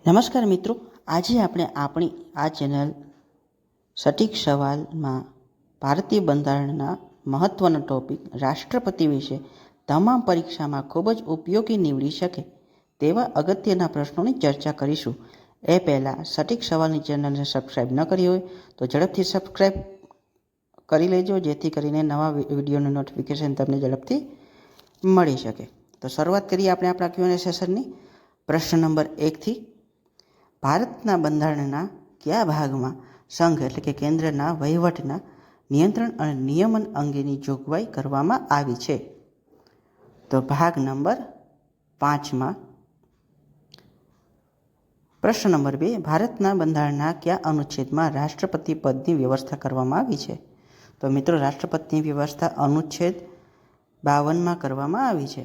નમસ્કાર મિત્રો, આજે આપણે આપણી આ ચેનલ સટીક સવાલમાં ભારતીય બંધારણના મહત્ત્વના ટોપિક રાષ્ટ્રપતિ વિશે તમામ પરીક્ષામાં ખૂબ જ ઉપયોગી નીવડી શકે તેવા અગત્યના પ્રશ્નોની ચર્ચા કરીશું. એ પહેલાં સટીક સવાલની ચેનલને સબસ્ક્રાઈબ ન કરી હોય તો ઝડપથી સબસ્ક્રાઈબ કરી લેજો, જેથી કરીને નવા વિડીયોનું નોટિફિકેશન તમને ઝડપથી મળી શકે. તો શરૂઆત કરીએ આપણે આપણા Q&A સેશનની. પ્રશ્ન નંબર 1થી. ભારતના બંધારણના કયા ભાગમાં સંઘ એટલે કે કેન્દ્રના વહીવટના નિયંત્રણ અને નિયમન અંગેની જોગવાઈ કરવામાં આવી છે? તો ભાગ નંબર 5માં. પ્રશ્ન નંબર 2. ભારતના બંધારણના કયા અનુચ્છેદમાં રાષ્ટ્રપતિ પદની વ્યવસ્થા કરવામાં આવી છે? તો મિત્રો, રાષ્ટ્રપતિની વ્યવસ્થા અનુચ્છેદ 52માં કરવામાં આવી છે.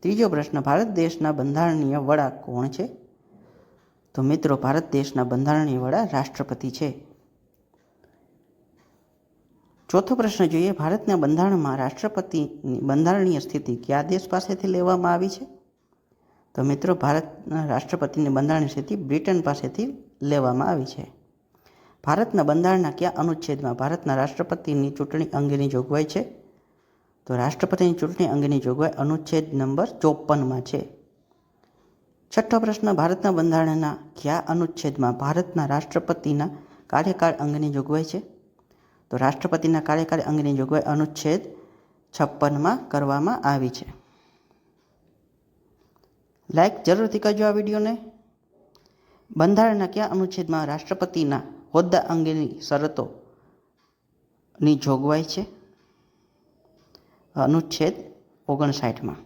ત્રીજો પ્રશ્ન. ભારત દેશના બંધારણીય વડા કોણ છે? તો મિત્રો, ભારત દેશના બંધારણીય વડા રાષ્ટ્રપતિ છે. ચોથો પ્રશ્ન જોઈએ. ભારતના બંધારણમાં રાષ્ટ્રપતિની બંધારણીય સ્થિતિ કયા દેશ પાસેથી લેવામાં આવી છે? તો મિત્રો, ભારતના રાષ્ટ્રપતિની બંધારણીય સ્થિતિ બ્રિટન પાસેથી લેવામાં આવી છે. ભારતના બંધારણના કયા અનુચ્છેદમાં ભારતના રાષ્ટ્રપતિની ચૂંટણી અંગેની જોગવાઈ છે? તો રાષ્ટ્રપતિની ચૂંટણી અંગેની જોગવાઈ અનુચ્છેદ નંબર 54માં છે. છઠ્ઠો પ્રશ્ન. ભારતના બંધારણના કયા અનુચ્છેદમાં ભારતના રાષ્ટ્રપતિના કાર્યકાળ અંગેની જોગવાઈ છે? તો રાષ્ટ્રપતિના કાર્યકાળ અંગેની જોગવાઈ અનુચ્છેદ 56માં કરવામાં આવી છે. લાઈક જરૂરથી કરજો આ વિડીયોને. બંધારણના કયા અનુચ્છેદમાં રાષ્ટ્રપતિના હોદ્દા અંગેની શરતોની જોગવાઈ છે? અનુચ્છેદ 59માં.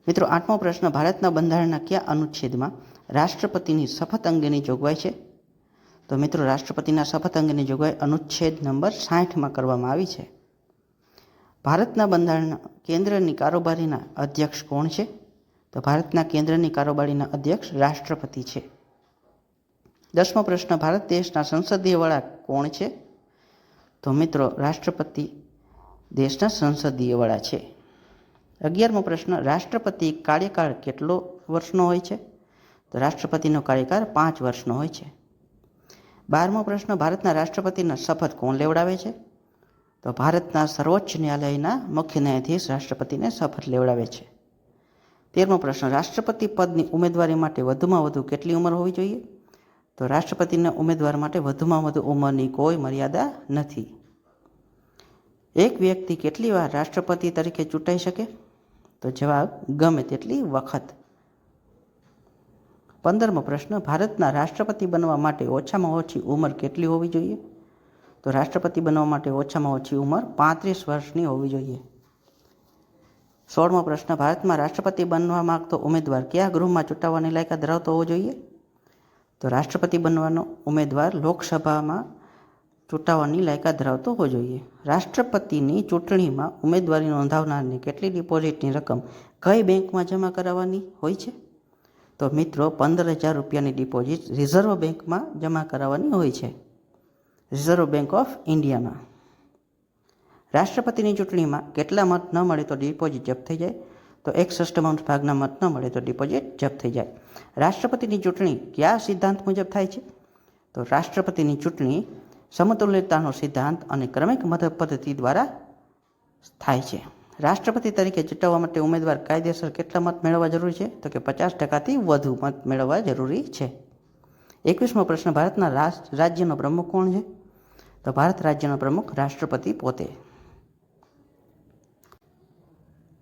મિત્રો, આઠમો પ્રશ્ન. ભારતના બંધારણના કયા અનુચ્છેદમાં રાષ્ટ્રપતિની શપથ અંગેની જોગવાઈ છે? તો મિત્રો, રાષ્ટ્રપતિના શપથ અંગેની જોગવાઈ અનુચ્છેદ નંબર 60માં કરવામાં આવી છે. ભારતના બંધારણના કેન્દ્રની કારોબારીના અધ્યક્ષ કોણ છે? તો ભારતના કેન્દ્રની કારોબારીના અધ્યક્ષ રાષ્ટ્રપતિ છે. 10મો પ્રશ્ન. ભારત દેશના સંસદીય વડા કોણ છે? તો મિત્રો, રાષ્ટ્રપતિ દેશના સંસદીય વડા છે. 11મો પ્રશ્ન. રાષ્ટ્રપતિ કાર્યકાળ કેટલો વર્ષનો હોય છે? તો રાષ્ટ્રપતિનો કાર્યકાળ 5 વર્ષનો હોય છે. 12મો પ્રશ્ન. ભારતના રાષ્ટ્રપતિના શપથ કોણ લેવડાવે છે? તો ભારતના સર્વોચ્ચ ન્યાયાલયના મુખ્ય ન્યાયાધીશ રાષ્ટ્રપતિને શપથ લેવડાવે છે. 13મો પ્રશ્ન. રાષ્ટ્રપતિ પદની ઉમેદવારી માટે વધુમાં વધુ કેટલી ઉંમર હોવી જોઈએ? તો રાષ્ટ્રપતિના ઉમેદવાર માટે વધુમાં વધુ ઉંમરની કોઈ મર્યાદા નથી. એક વ્યક્તિ કેટલી વાર રાષ્ટ્રપતિ તરીકે ચૂંટાઈ શકે? તો જવાબ ગમે તેટલી વખત. 15મો પ્રશ્ન. ભારતના રાષ્ટ્રપતિ બનવા માટે ઓછામાં ઓછી ઉંમર કેટલી હોવી જોઈએ? તો રાષ્ટ્રપતિ બનવા માટે ઓછામાં ઓછી ઉંમર 35 વર્ષની હોવી જોઈએ. 16મો પ્રશ્ન. ભારતમાં રાષ્ટ્રપતિ બનવા માંગતો ઉમેદવાર કયા ગૃહમાં ચૂંટાવાની લાયકાત ધરાવતો હોવો જોઈએ? તો રાષ્ટ્રપતિ બનવાનો ઉમેદવાર લોકસભામાં ચૂંટાવાની લાયકાત ધરાવતો હોવો જોઈએ. રાષ્ટ્રપતિની ચૂંટણીમાં ઉમેદવારી નોંધાવનારને કેટલી ડિપોઝિટની રકમ કઈ બેંકમાં જમા કરાવવાની હોય છે? તો મિત્રો, 15,000 રૂપિયાની ડિપોઝિટ રિઝર્વ બેંકમાં જમા કરાવવાની હોય છે, રિઝર્વ બેંક ઓફ ઇન્ડિયામાં. રાષ્ટ્રપતિની ચૂંટણીમાં કેટલા મત ન મળે તો ડિપોઝિટ જપ્ત થઈ જાય? તો 1/6 ભાગના મત ન મળે તો ડિપોઝિટ જપ્ત થઈ જાય. રાષ્ટ્રપતિની ચૂંટણી કયા સિદ્ધાંત મુજબ થાય છે? તો રાષ્ટ્રપતિની ચૂંટણી સમતુલ્યતાનો સિદ્ધાંત અને ક્રમિક મત પદ્ધતિ દ્વારા થાય છે. રાષ્ટ્રપતિ તરીકે ચૂંટવા માટે ઉમેદવાર કાયદેસર કેટલા મત મેળવવા જરૂરી છે? તો કે 50%થી વધુ મત મેળવવા જરૂરી છે. 21મો પ્રશ્ન. ભારતના રાજ્યનો પ્રમુખ કોણ છે? તો ભારત રાજ્યનો પ્રમુખ રાષ્ટ્રપતિ પોતે.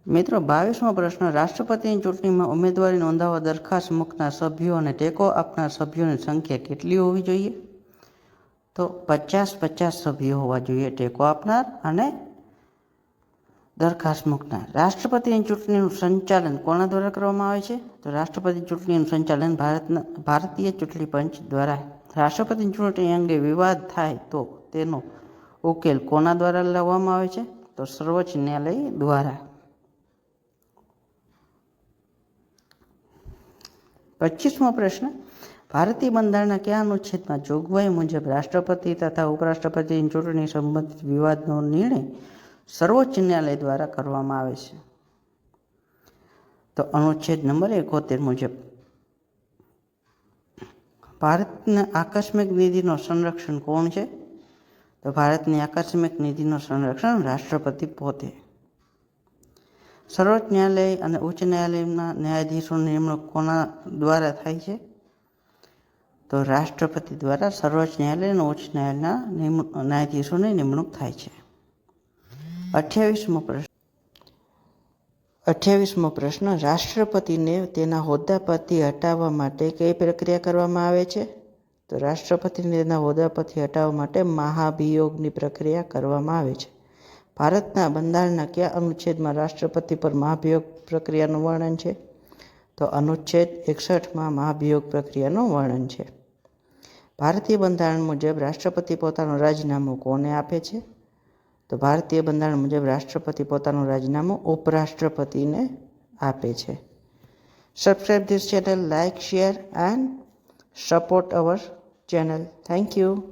મિત્રો, 22મો પ્રશ્ન. રાષ્ટ્રપતિની ચૂંટણીમાં ઉમેદવારી નોંધાવવા દરખાસ્ત મૂકનાર સભ્યો અને ટેકો આપનાર સભ્યોની સંખ્યા કેટલી હોવી જોઈએ? તો 50-50 સભ્યો હોવા જોઈએ ટેકો આપનાર અને દરખાસ્ત મૂકનાર. રાષ્ટ્રપતિની ચૂંટણીનું સંચાલન કોના દ્વારા કરવામાં આવે છે? તો રાષ્ટ્રપતિ ચૂંટણીનું સંચાલન ભારતીય ચૂંટણી પંચ દ્વારા. રાષ્ટ્રપતિની ચૂંટણી અંગે વિવાદ થાય તો તેનો ઉકેલ કોના દ્વારા લાવવામાં આવે છે? તો સર્વોચ્ચ ન્યાયાલય દ્વારા. 25મો પ્રશ્ન. ભારતીય બંધારણના કયા અનુચ્છેદમાં જોગવાઈ મુજબ રાષ્ટ્રપતિ તથા ઉપરાષ્ટ્રપતિની ચૂંટણી સંબંધિત વિવાદનો નિર્ણય સર્વોચ્ચ ન્યાયાલય દ્વારા કરવામાં આવે છે? તો અનુચ્છેદ નંબર 71 મુજબ. ભારતના આકસ્મિક નિધિનો સંરક્ષણ કોણ છે? તો ભારતની આકસ્મિક નિધિનો સંરક્ષણ રાષ્ટ્રપતિ પોતે. સર્વોચ્ચ ન્યાયાલય અને ઉચ્ચ ન્યાયાલયના ન્યાયાધીશોની નિમણૂક કોના દ્વારા થાય છે? તો રાષ્ટ્રપતિ દ્વારા સર્વોચ્ચ ન્યાયાલય અને ઉચ્ચ ન્યાયાલયના ન્યાયાધીશોની નિમણૂક થાય છે. 28મો પ્રશ્ન રાષ્ટ્રપતિને તેના હોદ્દા પરથી હટાવવા માટે કઈ પ્રક્રિયા કરવામાં આવે છે? તો રાષ્ટ્રપતિને તેના હોદ્દા પરથી હટાવવા માટે મહાભિયોગની પ્રક્રિયા કરવામાં આવે છે. ભારતના બંધારણના કયા અનુચ્છેદમાં રાષ્ટ્રપતિ પર મહાભિયોગ પ્રક્રિયાનું વર્ણન છે? તો અનુચ્છેદ 61માં મહાભિયોગ પ્રક્રિયાનું વર્ણન છે. ભારતીય બંધારણ મુજબ રાષ્ટ્રપતિ પોતાનું રાજીનામું કોને આપે છે? તો ભારતીય બંધારણ મુજબ રાષ્ટ્રપતિ પોતાનું રાજીનામું ઉપરાષ્ટ્રપતિને આપે છે. Subscribe this channel, like, share and support our channel. Thank you.